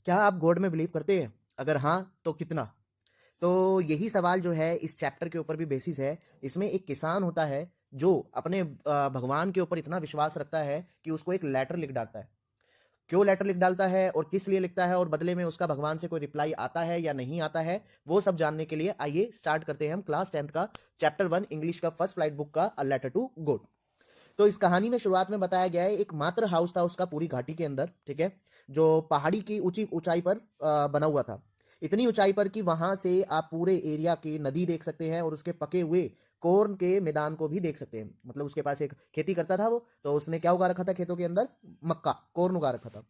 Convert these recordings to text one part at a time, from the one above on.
क्या आप गॉड में बिलीव करते हैं? अगर हाँ, तो कितना? तो यही सवाल जो है इस चैप्टर के ऊपर भी बेसिस है। इसमें एक किसान होता है जो अपने भगवान के ऊपर इतना विश्वास रखता है कि उसको एक लेटर लिख डालता है। क्यों लेटर लिख डालता है और किस लिए लिखता है और बदले में उसका भगवान से कोई रिप्लाई आता है या नहीं आता है, वो सब जानने के लिए आइए स्टार्ट करते हैं हम क्लास 10th का चैप्टर 1 इंग्लिश का फर्स्ट फ्लाइट बुक का अ लेटर टू गॉड। तो इस कहानी में शुरुआत में बताया गया है एक मात्र हाउस था उसका पूरी घाटी के अंदर, ठीक है, जो पहाड़ी की ऊंची ऊंचाई पर बना हुआ था। इतनी ऊंचाई पर कि वहां से आप पूरे एरिया की नदी देख सकते हैं और उसके पके हुए कोर्न के मैदान को भी देख सकते हैं। मतलब उसके पास एक खेती करता था वो, तो उसने क्या उगा रखा था खेतों के अंदर? मक्का, कोर्न उगा रखा था,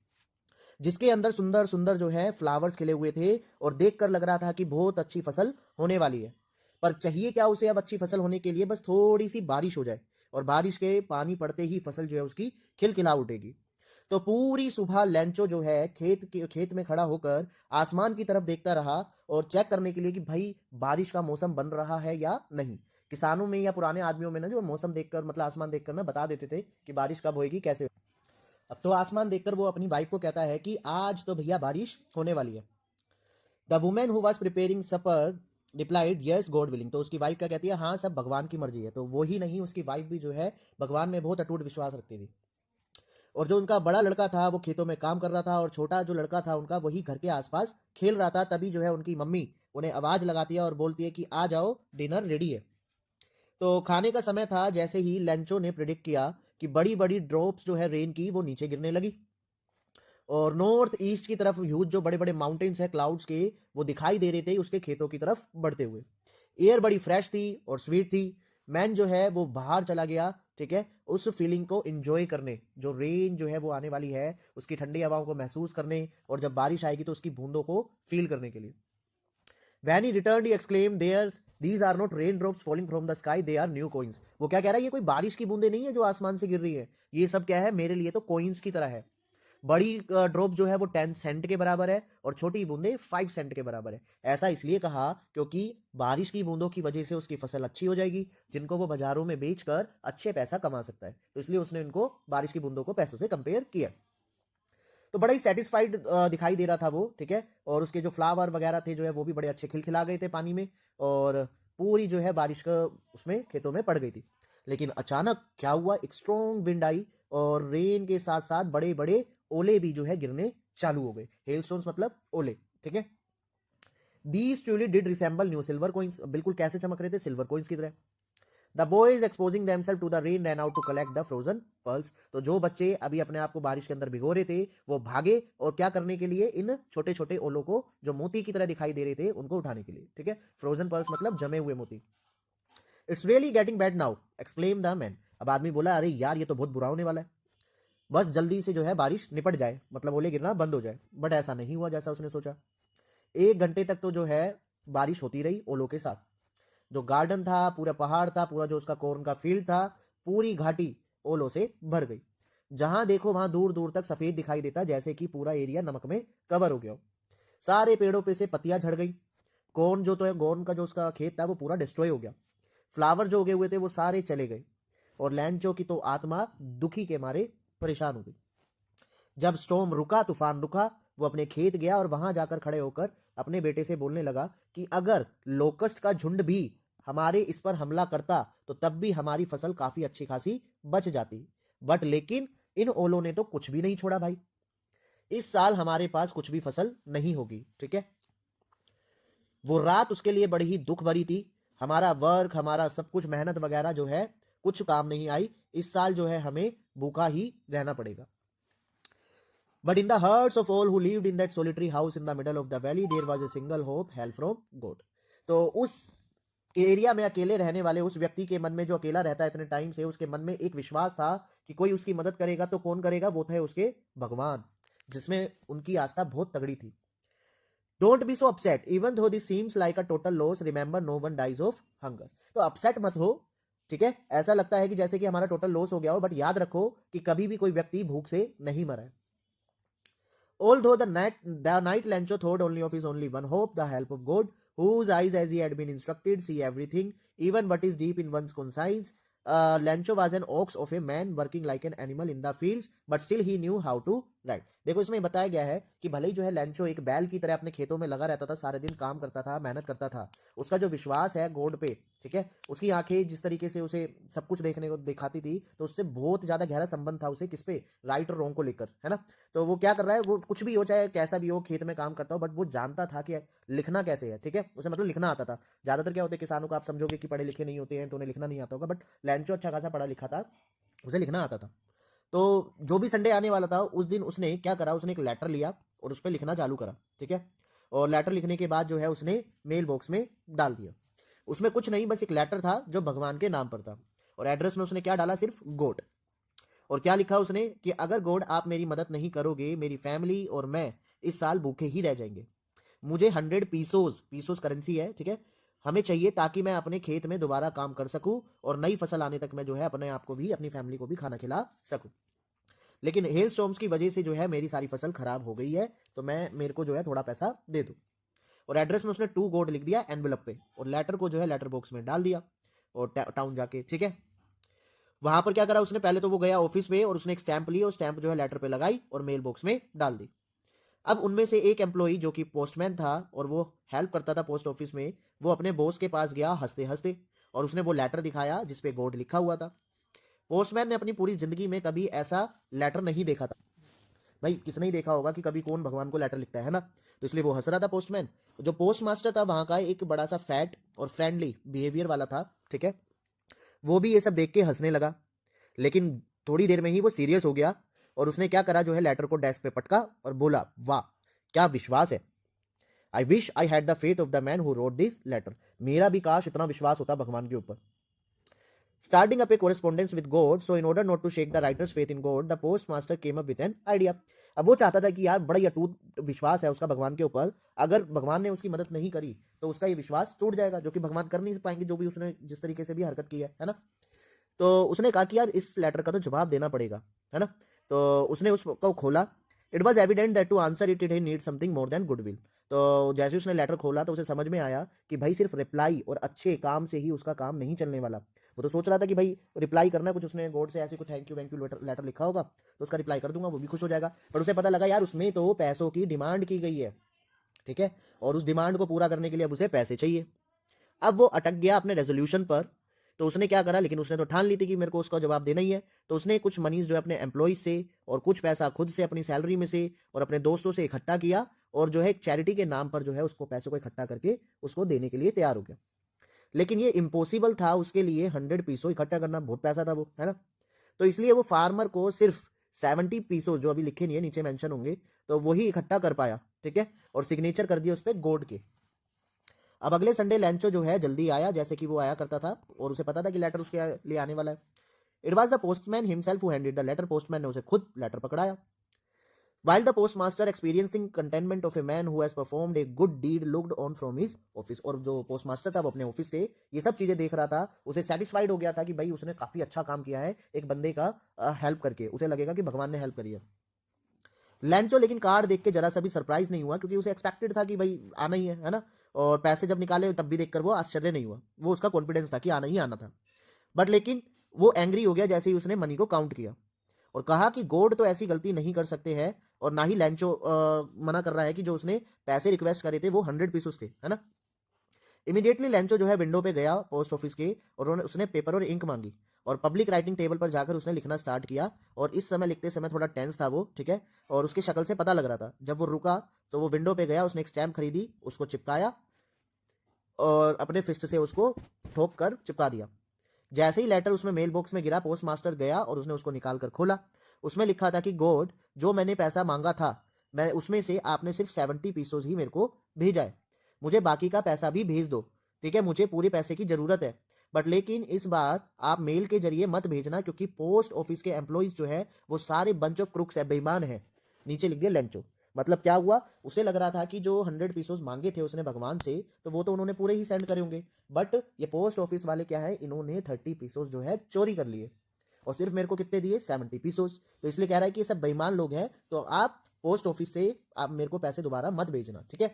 जिसके अंदर सुंदर सुंदर जो है फ्लावर्स खिले हुए थे और देखकर लग रहा था कि बहुत अच्छी फसल होने वाली है। पर चाहिए क्या उसे अब अच्छी फसल होने के लिए? बस थोड़ी सी बारिश हो जाए और बारिश के पानी पड़ते ही फसल जो है उसकी खिलखिला उठेगी। तो पूरी सुबह लेंचो जो है खेत में खड़ा होकर आसमान की तरफ देखता रहा और चेक करने के लिए कि भाई बारिश का मौसम बन रहा है या नहीं। किसानों में या पुराने आदमियों में ना जो मौसम देखकर मतलब आसमान देखकर ना बता देते थे कि बारिश कब होएगी कैसे। अब तो आसमान देखकर वो अपनी वाइफ को कहता है कि आज तो भैया बारिश होने वाली है। The women who was preparing supper replied yes God willing. तो उसकी वाइफ क्या कहती है? हाँ, सब भगवान की मर्जी है। तो वो ही नहीं, उसकी वाइफ भी जो है भगवान में बहुत अटूट विश्वास रखती थी। और जो उनका बड़ा लड़का था वो खेतों में काम कर रहा था और छोटा जो लड़का था उनका वही घर के आसपास खेल रहा था। तभी जो है उनकी मम्मी उन्हें आवाज लगाती है और बोलती है कि आ जाओ, डिनर रेडी है। तो खाने का समय था। जैसे ही लेंचो ने प्रिडिक्ट किया कि बड़ी बड़ी ड्रॉप्स जो है रेन की वो नीचे गिरने लगी और नॉर्थ ईस्ट की तरफ ह्यूज जो बड़े बड़े माउंटेन्स है क्लाउड्स के, वो दिखाई दे रहे थे उसके खेतों की तरफ बढ़ते हुए। एयर बड़ी फ्रेश थी और स्वीट थी। मैन जो है वो बाहर चला गया, ठीक है, उस फीलिंग को एंजॉय करने, जो रेन जो है वो आने वाली है उसकी ठंडी हवाओं को महसूस करने और जब बारिश आएगी तो उसकी बूंदों को फील करने के लिए। When he returned, he exclaimed, "There, these are not raindrops falling from the sky. They are new coins." वो क्या कह रहा है? ये कोई बारिश की बूंदे नहीं है जो आसमान से गिर रही है। ये सब क्या है? मेरे लिए तो कोइंस की तरह है। बड़ी ड्रॉप जो है वो 10 सेंट के बराबर है और छोटी बूंदे 5 सेंट के बराबर है। ऐसा इसलिए कहा क्योंकि बारिश की बूंदों की वजह से उसकी फसल अच्छी हो जाएगी, जिनको वो बाजारों में बेचकर अच्छे पैसा कमा सकता है। तो इसलिए उसने इनको बारिश की बूंदों को पैसों से कंपेयर किया। तो बड़ा ही सेटिस्फाइड दिखाई दे रहा था वो, ठीक है, और उसके जो फ्लावर वगैरह थे जो है वो भी बड़े अच्छे खिलखिला गए थे पानी में और पूरी जो है बारिश का उसमें खेतों में पड़ गई थी। लेकिन अचानक क्या हुआ? एक स्ट्रॉन्ग विंड आई और रेन के साथ साथ बड़े बड़े ओले भी जो है गिरने चालू हो गए। हेलस्टोन्स मतलब ओले, ठीक है। These truly did resemble new silver coins. बिल्कुल कैसे चमक रहे थे? सिल्वर कॉइंस की तरह। The boys exposing themselves to the rain ran out to collect the frozen pearls. तो जो बच्चे अभी अपने आप को बारिश के अंदर भिगो रहे थे वो भागे और क्या करने के लिए? इन छोटे छोटे ओलों को जो मोती की तरह दिखाई दे रहे थे उनको उठाने के लिए, ठीक है। फ्रोजन पर्ल्स मतलब जमे हुए मोती। It's really getting bad now exclaim the man. अब आदमी बोला, अरे यार ये तो बहुत बुरा होने वाला है, बस जल्दी से जो है बारिश निपट जाए, मतलब ओले गिरना बंद हो जाए। बट ऐसा नहीं हुआ जैसा उसने सोचा। 1 घंटे तक तो जो है बारिश होती रही ओलों के साथ। जो गार्डन था, पूरा पहाड़ था, पूरा जो उसका कॉर्न का फील्ड था, पूरी घाटी ओलों से भर गई। जहां देखो वहां दूर दूर तक सफेद दिखाई देता, जैसे कि पूरा एरिया नमक में कवर हो गया हो। सारे पेड़ों पे से पत्तियां झड़ गई। कॉर्न जो तो है, कॉर्न का जो उसका खेत था वो पूरा डिस्ट्रॉय हो गया। फ्लावर जो उगे हुए थे वो सारे चले गए और लैंचो की तो आत्मा दुखी के मारे परेशान हो गई। जब स्टॉर्म रुका, तूफान रुका, वो अपने खेत गया और वहां जाकर खड़े होकर अपने बेटे से बोलने लगा कि अगर लोकस्ट का झुंड भी हमारे इस पर हमला करता तो तब भी हमारी फसल काफी अच्छी खासी बच जाती। बट लेकिन इन ओलों ने तो कुछ भी नहीं छोड़ा भाई। इस साल हमारे पास कुछ भी फसल नहीं होगी, ठीक है। वो रात उसके लिए बड़ी ही दुख भरी थी। हमारा वर्क, हमारा सब कुछ मेहनत वगैरह जो है कुछ काम नहीं आई। इस साल जो है हमें भूखा ही रहना पड़ेगा। But in the hearts of all who lived in that solitary house in the middle of the valley, there was a single hope, help from God. तो उस एरिया में अकेले रहने वाले उस व्यक्ति के मन में, जो अकेला रहता है इतने टाइम से, उसके मन में एक विश्वास था कि कोई उसकी मदद करेगा। तो कौन करेगा? वो थे उसके भगवान, जिसमें उनकी आस्था बहुत तगड़ी थी। Don't be so upset even though this seems like a total loss, remember no one dies of hunger. तो अपसेट मत हो, ठीक है। ऐसा लगता है कि जैसे कि हमारा टोटल लॉस हो गया हो, बट याद रखो कि कभी भी कोई व्यक्ति भूख से नहीं मरा है। Although the night Lancho thought only of his only one hope, the help of God, whose eyes, as he had been instructed, see everything, even what is deep in one's conscience. Lancho was an ox of a man working like an animal in the fields, but still he knew how to right. देखो इसमें बताया गया है कि भले ही जो है लैंचो एक बैल की तरह अपने खेतों में लगा रहता था, सारे दिन काम करता था, मेहनत करता था, उसका जो विश्वास है गॉड पे, ठीक है, उसकी आंखें जिस तरीके से उसे सब कुछ देखने को दिखाती थी, तो उससे बहुत ज्यादा गहरा संबंध था उसे किस पे, राइट और रॉन्ग को लेकर, है ना। तो वो क्या कर रहा है, वो कुछ भी हो चाहे कैसा भी हो, खेत में काम करता हो, बट वो जानता था कि लिखना कैसे है, ठीक है, उसे मतलब लिखना आता था। ज्यादातर क्या होते हैं किसानों को आप समझोगे कि पढ़े लिखे नहीं होते हैं तो उन्हें लिखना नहीं आता होगा, बट लैंचो अच्छा खासा पढ़ा लिखा था, उसे लिखना आता था। तो जो भी संडे आने वाला था उस दिन उसने क्या करा, उसने एक लेटर लिया और उस पर लिखना चालू करा, ठीक है। और लेटर लिखने के बाद जो है उसने मेल बॉक्स में डाल दिया। उसमें कुछ नहीं, बस एक लेटर था जो भगवान के नाम पर था। और एड्रेस में उसने क्या डाला, सिर्फ गॉड। और क्या लिखा उसने कि अगर गॉड आप मेरी मदद नहीं करोगे, मेरी फैमिली और मैं इस साल भूखे ही रह जाएंगे। मुझे 100 पीसोस, पीसोस करेंसी है, ठीक है, हमें चाहिए ताकि मैं अपने खेत में दोबारा काम कर सकूं और नई फसल आने तक मैं जो है अपने आप को भी, अपनी फैमिली को भी खाना खिला सकूं। लेकिन हेल स्टॉर्म्स की वजह से जो है मेरी सारी फसल खराब हो गई है, तो मैं, मेरे को जो है थोड़ा पैसा दे दो। और एड्रेस में उसने टू गॉड लिख दिया एनवेलप पे, और लेटर को जो है लेटर बॉक्स में डाल दिया। और टाउन जाके, ठीक है, वहां पर क्या करा उसने, पहले तो वो गया ऑफिस में और उसने एक स्टैंप ली और स्टैंप जो है लेटर पे लगाई और मेल बॉक्स में डाल दी। अब उनमें से एक एम्प्लॉई जो कि पोस्टमैन था और वो हेल्प करता था पोस्ट ऑफिस में, वो अपने बॉस के पास गया हंसते हंसते, और उसने वो लेटर दिखाया जिसपे गॉड लिखा हुआ था। पोस्टमैन ने अपनी पूरी जिंदगी में कभी ऐसा लेटर नहीं देखा था। भाई किसने ही देखा होगा कि कभी कौन भगवान को लेटर लिखता है ना। तो इसलिए वो हंस रहा था पोस्टमैन। जो पोस्ट मास्टर था वहां का, एक बड़ा सा फैट और फ्रेंडली बिहेवियर वाला था, ठीक है, वो भी ये सब देख के हंसने लगा। लेकिन थोड़ी देर में ही वो सीरियस हो गया और उसने क्या करा, जो है लेटर को डेस्क पे पटका और बोला, वाह क्या विश्वास है, I wish I had the faith of the man who wrote this letter. मेरा भी काश इतना विश्वास होता भगवान के ऊपर। Starting up a correspondence with God, so in order not to shake the writer's faith in God, the postmaster came up with an idea. अब वो चाहता था कि यार बड़ा ही अटूट विश्वास है उसका भगवान के ऊपर, अगर भगवान ने उसकी मदद नहीं करी तो उसका ये विश्वास टूट जाएगा, जो कि भगवान कर नहीं पाएंगे, जो भी उसने जिस तरीके से भी हरकत की है ना। तो उसने कहा कि यार इस लेटर का तो जवाब देना पड़ेगा, है ना। तो उसने उसको खोला। It was evident that to answer it it need something more than goodwill. तो जैसे उसने लेटर खोला तो उसे समझ में आया कि भाई सिर्फ रिप्लाई और अच्छे काम से ही उसका काम नहीं चलने वाला। वो तो सोच रहा था कि भाई रिप्लाई करना है कुछ, उसने गॉड से ऐसे कुछ thank you bank you later लिखा होगा तो उसका रिप्लाई कर दूंगा, वो भी खुश हो जाएगा। पर उसे पता लगा यार उसमें तो पैसों की डिमांड की गई है, ठीक है, और उस डिमांड को पूरा करने के लिए अब उसे पैसे चाहिए। अब वो अटक गया अपने रेजोल्यूशन पर। तो उसने क्या करा, लेकिन उसने तो ठान ली थी कि मेरे को उसका जवाब देना ही है। तो उसने कुछ मनीज जो है अपने एम्प्लॉइज से और कुछ पैसा खुद से अपनी सैलरी में से और अपने दोस्तों से इकट्ठा किया और जो है एक चैरिटी के नाम पर जो है उसको पैसों को इकट्ठा करके उसको देने के लिए तैयार हो गया। लेकिन ये इम्पॉसिबल था उसके लिए, 100 पीसो इकट्ठा करना बहुत पैसा था वो, है ना। तो इसलिए वो फार्मर को सिर्फ 70 पीसो, जो अभी लिखे नहीं है नीचे मेंशन होंगे, तो वही इकट्ठा कर पाया, ठीक है, और सिग्नेचर कर दिया उस पर गॉड के। अब अगले संडे लैंचो जो है जल्दी आया, जैसे कि वो आया करता था, और उसे पता था कि लेटर उसके लिए आने वाला है। It was the postman himself who handed the letter. Postman ने उसे खुद लेटर पकड़ाया। While the postmaster experiencing contentment of a man who has performed a good deed looked on from his office। और जो पोस्टमास्टर था वो अपने office से ये सब चीजें देख रहा था, उसे सेटिस्फाइड हो गया था कि भाई उसने काफी अच्छा काम किया है एक बंदे का हेल्प करके, उसे लगेगा कि भगवान ने हेल्प करी है। लैंचो लेकिन कार्ड देख के जरा सा भी सरप्राइज नहीं हुआ, क्योंकि उसे एक्सपेक्टेड था कि भाई आना ही है ना। और पैसे जब निकाले तब भी देखकर वो आश्चर्य नहीं हुआ, वो उसका कॉन्फिडेंस था कि आना ही आना था। बट लेकिन वो एंग्री हो गया जैसे ही उसने मनी को काउंट किया और कहा कि गॉड तो ऐसी गलती नहीं कर सकते हैं, और ना ही लैंचो मना कर रहा है कि जो उसने पैसे रिक्वेस्ट करे थे वो 100 पीसोस थे, है ना। इमीडिएटली लैंचो जो है विंडो पे गया पोस्ट ऑफिस के, और उसने पेपर और इंक मांगी और पब्लिक राइटिंग टेबल पर जाकर उसने लिखना स्टार्ट किया। और इस समय लिखते समय थोड़ा टेंस था वो, ठीक है, और उसकी शक्ल से पता लग रहा था। जब वो रुका तो वो विंडो पे गया, उसने एक स्टैम्प खरीदी, उसको चिपकाया और अपने फिस्ट से उसको ठोक कर चिपका दिया। जैसे ही लेटर उसमें मेल बॉक्स में गिरा, पोस्ट मास्टर गया और उसने उसको निकाल कर खोला। उसमें लिखा था कि गॉड, जो मैंने पैसा मांगा था मैं उसमें से आपने सिर्फ 70 पीसोस ही मेरे को भेजा है, मुझे बाकी का पैसा भी भेज दो, ठीक है, मुझे पूरे पैसे की जरूरत है। बट लेकिन इस बार आप मेल के जरिए मत भेजना, क्योंकि पोस्ट ऑफिस के एम्प्लॉइज जो है वो सारे बंच ऑफ क्रुक्स है, बेईमान है। नीचे लिख दिया लेंचो। मतलब क्या हुआ, उसे लग रहा था कि जो 100 पीसोस मांगे थे उसने भगवान से, तो वो तो उन्होंने पूरे ही सेंड करे होंगे। बट ये पोस्ट ऑफिस वाले क्या है, इन्होंने 30 पीसोस जो है चोरी कर लिए और सिर्फ मेरे को कितने दिए, 70 पीसोस। तो इसलिए कह रहा है कि ये सब बेईमान लोग हैं, तो आप पोस्ट ऑफिस से आप मेरे को पैसे दोबारा मत भेजना, ठीक है।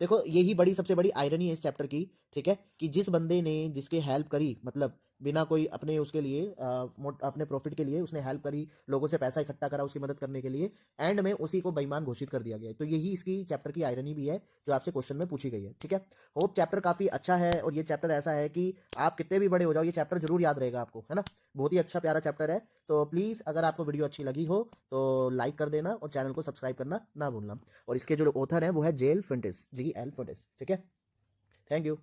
देखो यही बड़ी सबसे बड़ी आयरनी है इस चैप्टर की, ठीक है, कि जिस बंदे ने जिसकी हेल्प करी, मतलब बिना कोई अपने उसके लिए अपने प्रॉफिट के लिए उसने हेल्प करी, लोगों से पैसा इकट्ठा करा उसकी मदद करने के लिए, एंड में उसी को बेईमान घोषित कर दिया गया है। तो यही इसकी चैप्टर की आयरनी भी है जो आपसे क्वेश्चन में पूछी गई है। ठीक है, होप चैप्टर काफी अच्छा है, और ये चैप्टर ऐसा है कि आप कितने भी बड़े हो जाओ ये चैप्टर जरूर याद रहेगा आपको, है ना। बहुत ही अच्छा प्यारा चैप्टर है। तो प्लीज अगर आपको वीडियो अच्छी लगी हो तो लाइक कर देना और चैनल को सब्सक्राइब करना ना भूलना। और इसके जो ऑथर है वो है जेल फुंटिस, GL फुंटिस। ठीक है, थैंक यू।